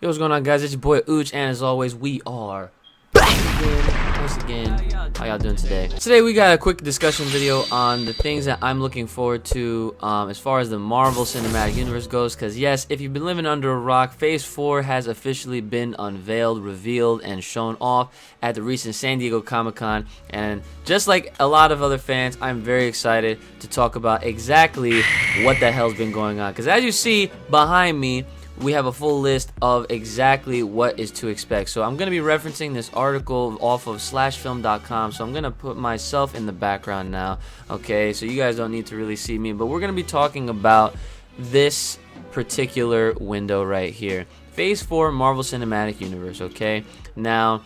Yo, what's going on, guys? It's your boy Uchi, and as always, we are back again, once again. How y'all doing today? Today, we got a quick discussion video on the things that I'm looking forward to as far as the Marvel Cinematic Universe goes. Because, yes, if you've been living under a rock, Phase 4 has officially been unveiled, revealed, and shown off at the recent San Diego Comic-Con. And just like a lot of other fans, I'm very excited to talk about exactly what the hell's been going on. Because as you see behind me, we have a full list of exactly what is to expect. So I'm going to be referencing this article off of slashfilm.com. So I'm going to put myself in the background now. Okay, so you guys don't need to really see me, but we're going to be talking about this particular window right here. Phase 4 Marvel Cinematic Universe, okay? Now,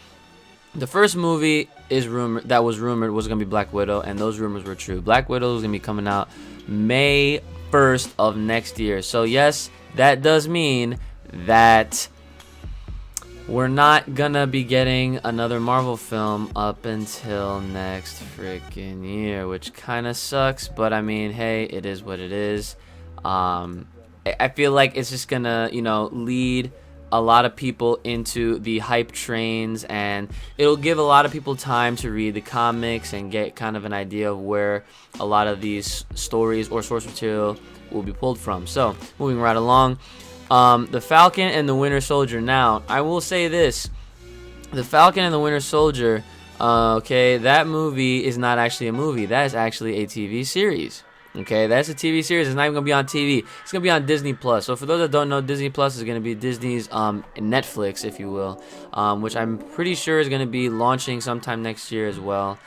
the first movie is rumored was going to be Black Widow, and those rumors were true. Black Widow is going to be coming out May 1st of next year. So yes, that does mean that we're not gonna be getting another Marvel film up until next freaking year, which kind of sucks, but I mean, hey, it is what it is. I feel like it's just gonna, lead a lot of people into the hype trains, and it'll give a lot of people time to read the comics and get kind of an idea of where a lot of these stories or source material will be pulled from. So moving right along, the Falcon and the Winter Soldier. Now I will say this, the Falcon and the Winter Soldier, okay, that movie is not actually a movie. That is actually a TV series. Okay, that's a TV series. It's not even gonna be on TV. It's gonna be on Disney Plus. So for those that don't know, Disney Plus is gonna be Disney's Netflix, if you will, which I'm pretty sure is gonna be launching sometime next year as well,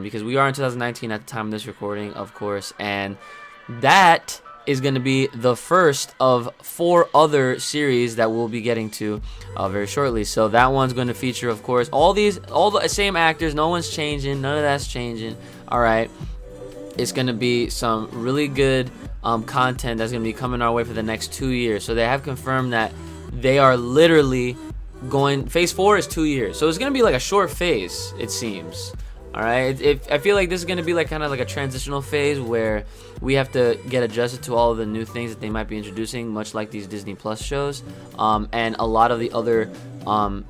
because we are in 2019 at the time of this recording, of course, and that is going to be the first of 4 other series that we'll be getting to very shortly. So that one's going to feature, of course, all the same actors. No one's changing. None of that's changing. All right. It's going to be some really good content that's going to be coming our way for the next 2 years. So they have confirmed that they are literally going. Phase 4 is 2 years. So it's going to be like a short phase, it seems. All right, I feel like this is going to be like kind of like a transitional phase where we have to get adjusted to all of the new things that they might be introducing, much like these Disney Plus shows, and a lot of the other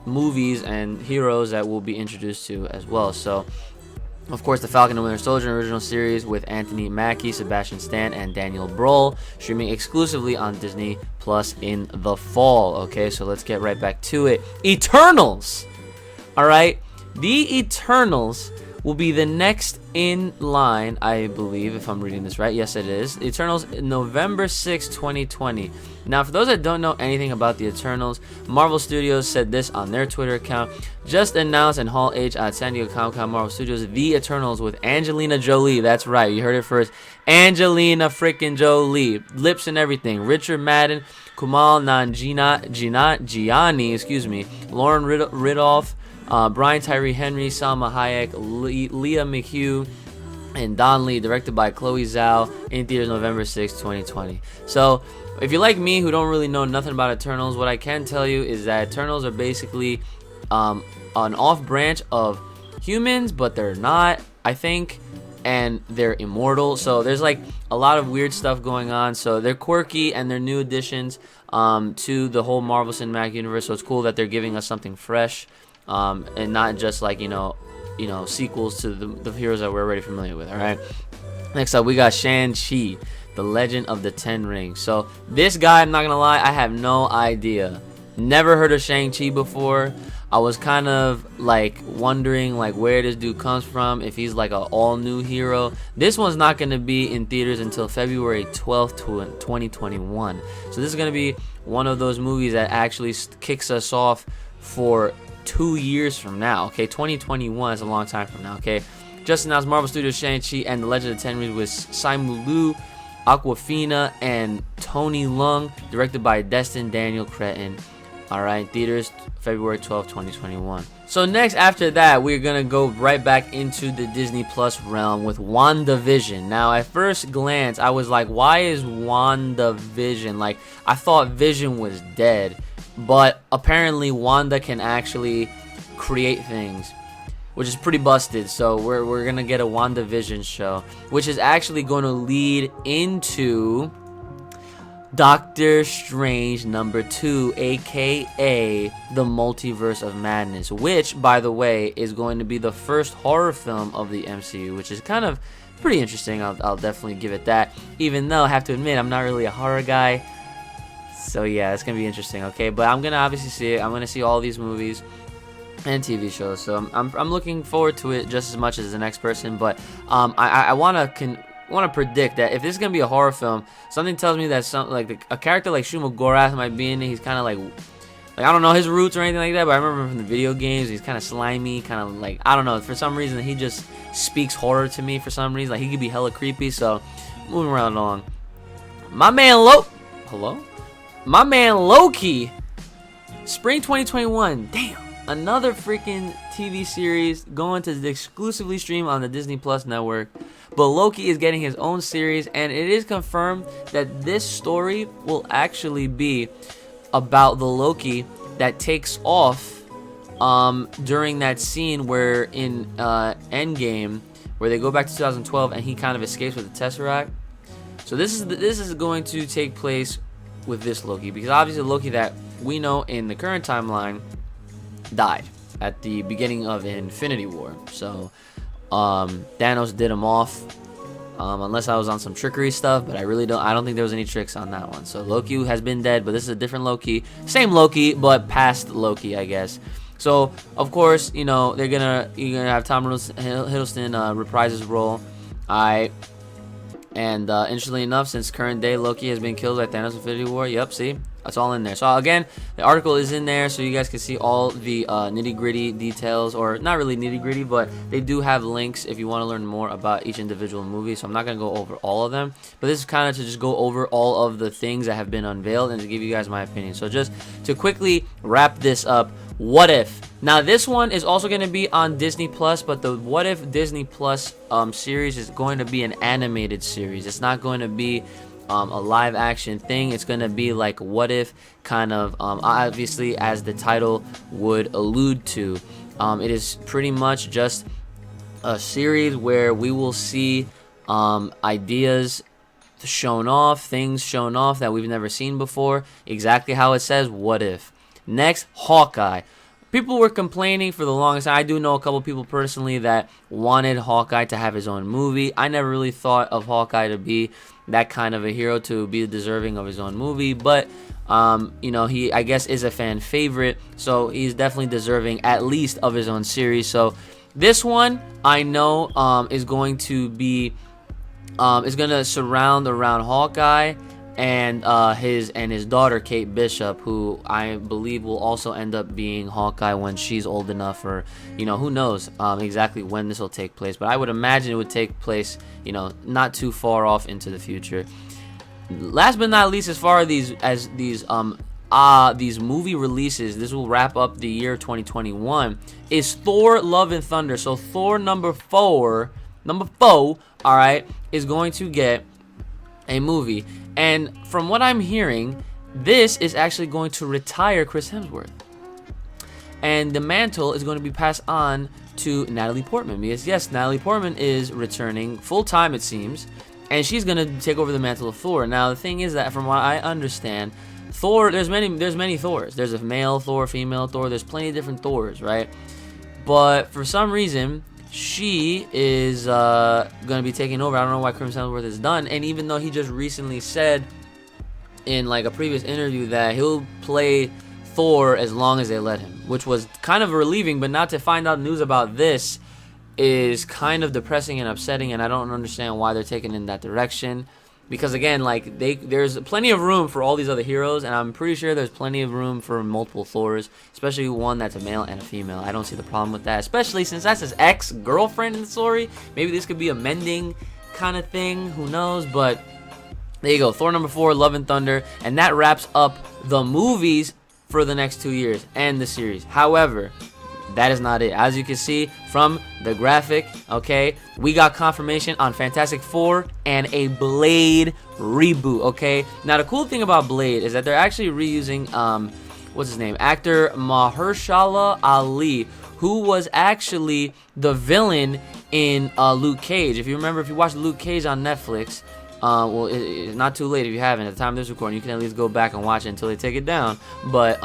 movies and heroes that we'll be introduced to as well. So, of course, the Falcon and Winter Soldier original series with Anthony Mackie, Sebastian Stan, and Daniel Brohl, streaming exclusively on Disney Plus in the fall. Okay, so let's get right back to it. Eternals! All right, the Eternals will be the next in line, I believe, if I'm reading this right. Yes, it is. Eternals, November 6, 2020. Now, for those that don't know anything about the Eternals, Marvel Studios said this on their Twitter account. Just announced in Hall H at San Diego Comic-Con, Marvel Studios, The Eternals with Angelina Jolie. That's right, you heard it first. Angelina freaking Jolie. Lips and everything. Richard Madden, Kumail Nanjiani, Lauren Ridolph, Brian Tyree Henry, Salma Hayek, Leah McHugh, and Don Lee, directed by Chloe Zhao, in theaters November 6, 2020. So, if you're like me who don't really know nothing about Eternals, what I can tell you is that Eternals are basically an off-branch of humans, but they're not, I think, and they're immortal. So there's like a lot of weird stuff going on. So they're quirky and they're new additions to the whole Marvel Cinematic Universe. So it's cool that they're giving us something fresh. And not just like sequels to the heroes that we're already familiar with. All right, next up we got Shang-Chi, the Legend of the Ten Rings. So this guy, I'm not gonna lie, I have no idea. Never heard of Shang-Chi before. I was kind of like wondering like where this dude comes from, if he's like an all new hero. This one's not gonna be in theaters until February 12th, 2021. So this is gonna be one of those movies that actually kicks us off for 2 years from now. Okay, 2021 is a long time from now. Okay, just announced Marvel Studios Shang-Chi and the Legend of the Ten Rings with Simu Liu, Awkwafina, and Tony Leung, directed by Destin Daniel Cretton. All right, theaters February 12th, 2021. So next, after that, we're gonna go right back into the Disney Plus realm with WandaVision. Now, at first glance, I was like, why is WandaVision? Like, I thought Vision was dead. But apparently Wanda can actually create things, which is pretty busted. So we're going to get a WandaVision show, which is actually going to lead into Doctor Strange #2, aka the Multiverse of Madness, which, by the way, is going to be the first horror film of the MCU, which is kind of pretty interesting. I'll definitely give it that, even though I have to admit I'm not really a horror guy. So yeah, it's gonna be interesting. Okay, but I'm gonna obviously see it. I'm gonna see all these movies and TV shows, so I'm looking forward to it just as much as the next person. But I want to predict that if this is gonna be a horror film, something tells me that a character like Shuma Gorath might be in it. He's kind of like I don't know his roots or anything like that, but I remember him from the video games. He's kind of slimy, kind of like, I don't know, for some reason he just speaks horror to me. For some reason, like, he could be hella creepy. So moving right along, my man my man Loki, spring 2021. Damn. Another freaking TV series going to exclusively stream on the Disney Plus network. But Loki is getting his own series, and it is confirmed that this story will actually be about the Loki that takes off during that scene where in Endgame, where they go back to 2012 and he kind of escapes with the Tesseract. So this is going to take place with this Loki, because obviously the Loki that we know in the current timeline died at the beginning of Infinity War. So Thanos did him off, unless I was on some trickery stuff, but I don't think there was any tricks on that one. So Loki has been dead, but this is a different Loki, same Loki but past Loki, I guess. So of course, you know, you're gonna have Tom Hiddleston reprise his role. And interestingly enough, since current day, Loki has been killed by Thanos' Infinity War. Yep, see? That's all in there. So again, the article is in there so you guys can see all the nitty-gritty details, or not really nitty-gritty, but they do have links if you want to learn more about each individual movie. So I'm not going to go over all of them, but this is kind of to just go over all of the things that have been unveiled and to give you guys my opinion. So just to quickly wrap this up, What If? Now this one is also going to be on Disney Plus, but the What If Disney Plus series is going to be an animated series. It's not going to be a live action thing. It's going to be like What If, kind of, obviously, as the title would allude to. It is pretty much just a series where we will see ideas shown off, things shown off that we've never seen before, exactly how it says, What If. Next, Hawkeye. People were complaining for the longest time. I do know a couple people personally that wanted Hawkeye to have his own movie. I never really thought of Hawkeye to be that kind of a hero to be deserving of his own movie, but you know, he, I guess, is a fan favorite, so he's definitely deserving at least of his own series. So this one, I know, is going to be is going to surround around Hawkeye and his daughter Kate Bishop, who I believe will also end up being Hawkeye when she's old enough, or, you know, who knows exactly when this will take place, but I would imagine it would take place, you know, not too far off into the future. Last but not least, as far as these movie releases, this will wrap up the year 2021, is Thor: Love and Thunder. So Thor number four, all right, is going to get a movie. And from what I'm hearing, this is actually going to retire Chris Hemsworth. And the mantle is going to be passed on to Natalie Portman. Because, yes, Natalie Portman is returning full-time, it seems. And she's going to take over the mantle of Thor. Now, the thing is that, from what I understand, Thor, there's many Thors. There's a male Thor, female Thor. There's plenty of different Thors, right? But for some reason, she is going to be taking over. I don't know why Chris Hemsworth is done. And even though he just recently said in like a previous interview that he'll play Thor as long as they let him, which was kind of relieving, but not to find out news about this is kind of depressing and upsetting, and I don't understand why they're taking in that direction. Because again, like, there's plenty of room for all these other heroes, and I'm pretty sure there's plenty of room for multiple Thors, especially one that's a male and a female. I don't see the problem with that, especially since that's his ex-girlfriend in the story. Maybe this could be a mending kind of thing, who knows, but there you go. Thor number 4, Love and Thunder, and that wraps up the movies for the next 2 years and the series. However, that is not it. As you can see from the graphic, okay, we got confirmation on Fantastic Four and a Blade reboot, okay? Now, the cool thing about Blade is that they're actually reusing, what's his name? Actor Mahershala Ali, who was actually the villain in Luke Cage. If you remember, if you watched Luke Cage on Netflix, well, it's not too late if you haven't. At the time of this recording, you can at least go back and watch it until they take it down. But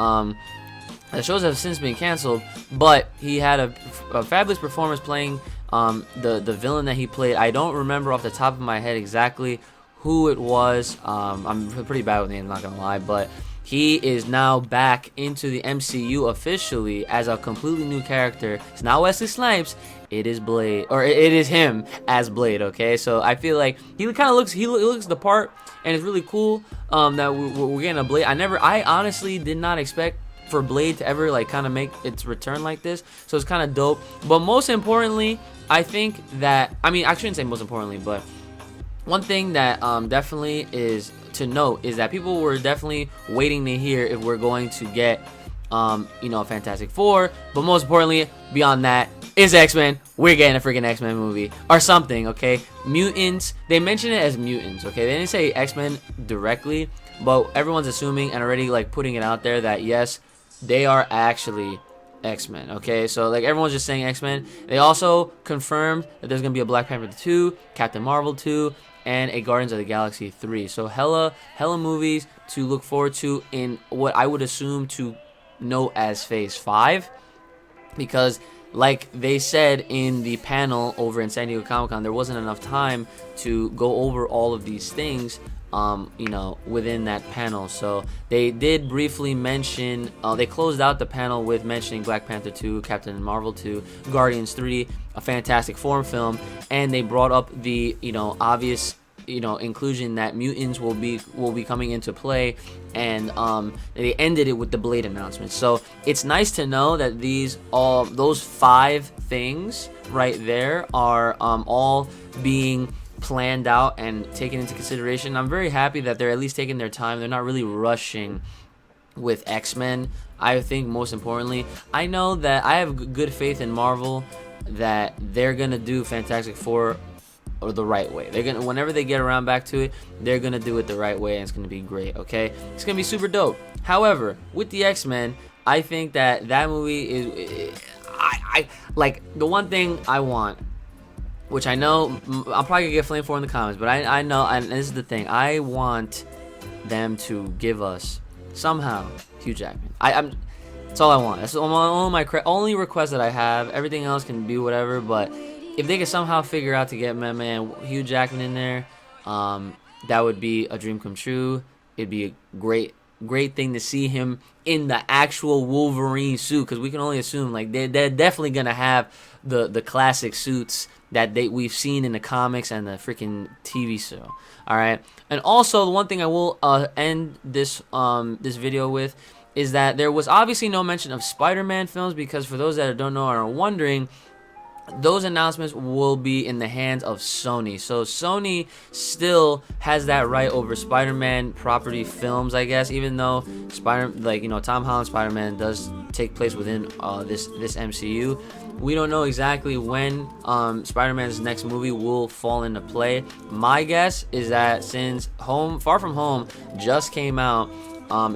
the shows have since been canceled. But he had a fabulous performance playing the villain that he played. I don't remember off the top of my head exactly who it was. I'm pretty bad with names, not gonna lie, but he is now back into the MCU officially as a completely new character. It's not Wesley Snipes. It is Blade, or it is him as Blade. Okay, so I feel like he kind of looks, he looks the part, and it's really cool that we're getting a Blade. I honestly did not expect for Blade to ever like kind of make its return like this, so it's kind of dope. But most importantly, I think that, I mean, I shouldn't say most importantly, but one thing that definitely is to note is that people were definitely waiting to hear if we're going to get you know, a Fantastic Four, but most importantly beyond that is X-Men. We're getting a freaking X-Men movie or something. Okay, mutants, they mention it as mutants. Okay, they didn't say X-Men directly, but everyone's assuming and already like putting it out there that yes, they are actually X-Men. Okay, so like everyone's just saying X-Men. They also confirmed that there's gonna be a Black Panther 2, Captain Marvel 2, and a Guardians of the Galaxy 3. So hella movies to look forward to in what I would assume to know as Phase 5, because like they said in the panel over in San Diego Comic-Con, there wasn't enough time to go over all of these things you know, within that panel. So they did briefly mention, they closed out the panel with mentioning Black Panther 2, Captain Marvel 2, Guardians 3, a Fantastic Four film, and they brought up the, you know, obvious, you know, inclusion that mutants will be coming into play, and they ended it with the Blade announcement. So it's nice to know that those 5 things right there are all being planned out and taken into consideration. I'm very happy that they're at least taking their time. They're not really rushing with X-Men. I think most importantly, I know that I have good faith in Marvel that they're gonna do Fantastic Four or the right way. They're gonna, whenever they get around back to it, they're gonna do it the right way, and it's gonna be great. Okay, it's gonna be super dope. However, with the X-Men, I think that movie is, I like, the one thing I want, which I know I'm probably gonna get flamed for in the comments, but I know, and this is the thing, I want them to give us somehow Hugh Jackman. That's all I want. That's only request that I have. Everything else can be whatever, but if they could somehow figure out to get my man Hugh Jackman in there, that would be a dream come true. It'd be a great thing to see him in the actual Wolverine suit, because we can only assume like they're definitely gonna have the classic suits that we've seen in the comics and the freaking TV show. All right, and also the one thing I will end this video with is that there was obviously no mention of Spider-Man films, because for those that don't know or are wondering, those announcements will be in the hands of Sony. So Sony still has that right over Spider-Man property films, I guess, even though Tom Holland's Spider-Man does take place within this MCU. We don't know exactly when Spider-Man's next movie will fall into play. My guess is that since Far From Home just came out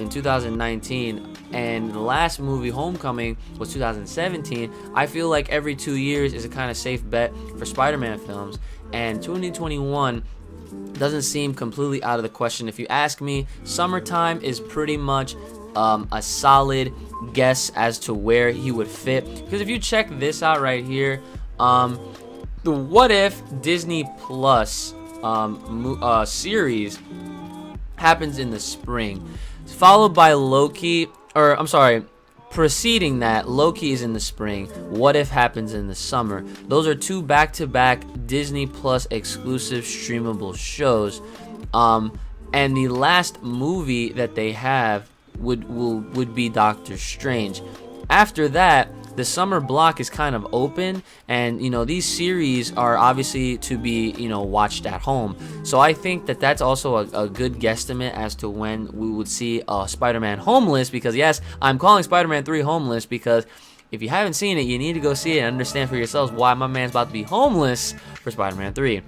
in 2019, and the last movie, Homecoming, was 2017, I feel like every 2 years is a kind of safe bet for Spider-Man films, and 2021 doesn't seem completely out of the question. If you ask me, summertime is pretty much a solid guess as to where he would fit, because if you check this out right here, the What If Disney Plus series happens in the spring, followed by Loki, or I'm sorry, preceding that, Loki is in the spring, What If happens in the summer. Those are 2 back-to-back Disney Plus exclusive streamable shows, and the last movie that they have would be Doctor Strange. After that, the summer block is kind of open, and these series are obviously to be watched at home. So I think that that's also a good guesstimate as to when we would see Spider-Man Homeless, because yes, I'm calling Spider-Man 3 Homeless, because if you haven't seen it, you need to go see it and understand for yourselves why my man's about to be homeless for Spider-Man 3.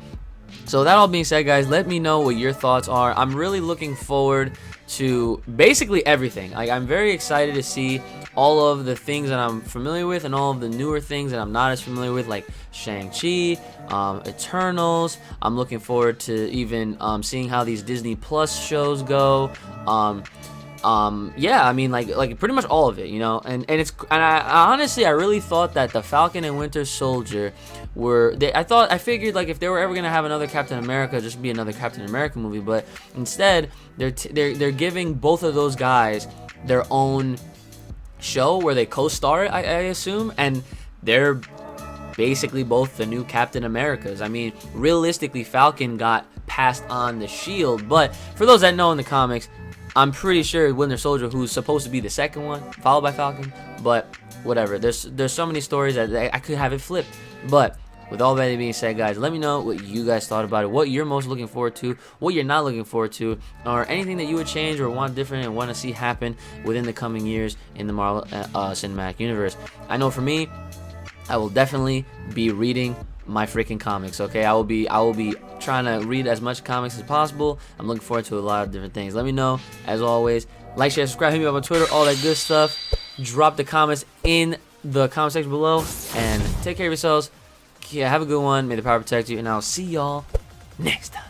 So that all being said, guys, let me know what your thoughts are. I'm really looking forward to basically everything. Like, I'm very excited to see all of the things that I'm familiar with and all of the newer things that I'm not as familiar with, like Shang-Chi, Eternals. I'm looking forward to even seeing how these Disney Plus shows go. Yeah, I mean, like pretty much all of it, you know. And I honestly, I really thought that the Falcon and Winter Soldier I figured, like, if they were ever gonna have another Captain America, just be another Captain America movie. But instead, they're giving both of those guys their own show where they co-star, I assume, and they're basically both the new Captain Americas. I mean, realistically, Falcon got passed on the shield, but for those that know in the comics, I'm pretty sure Winter Soldier, who's supposed to be the second one, followed by Falcon, but whatever. There's so many stories that I could have it flipped. But with all that being said, guys, let me know what you guys thought about it, what you're most looking forward to, what you're not looking forward to, or anything that you would change or want different and want to see happen within the coming years in the Marvel Cinematic Universe. I know for me, I will definitely be reading my freaking comics. Okay, I will be trying to read as much comics as possible. I'm looking forward to a lot of different things. Let me know, as always. Like, share, subscribe, hit me up on Twitter, all that good stuff. Drop the comments in the comment section below, and take care of yourselves. Yeah, have a good one. May the power protect you, and I'll see y'all next time.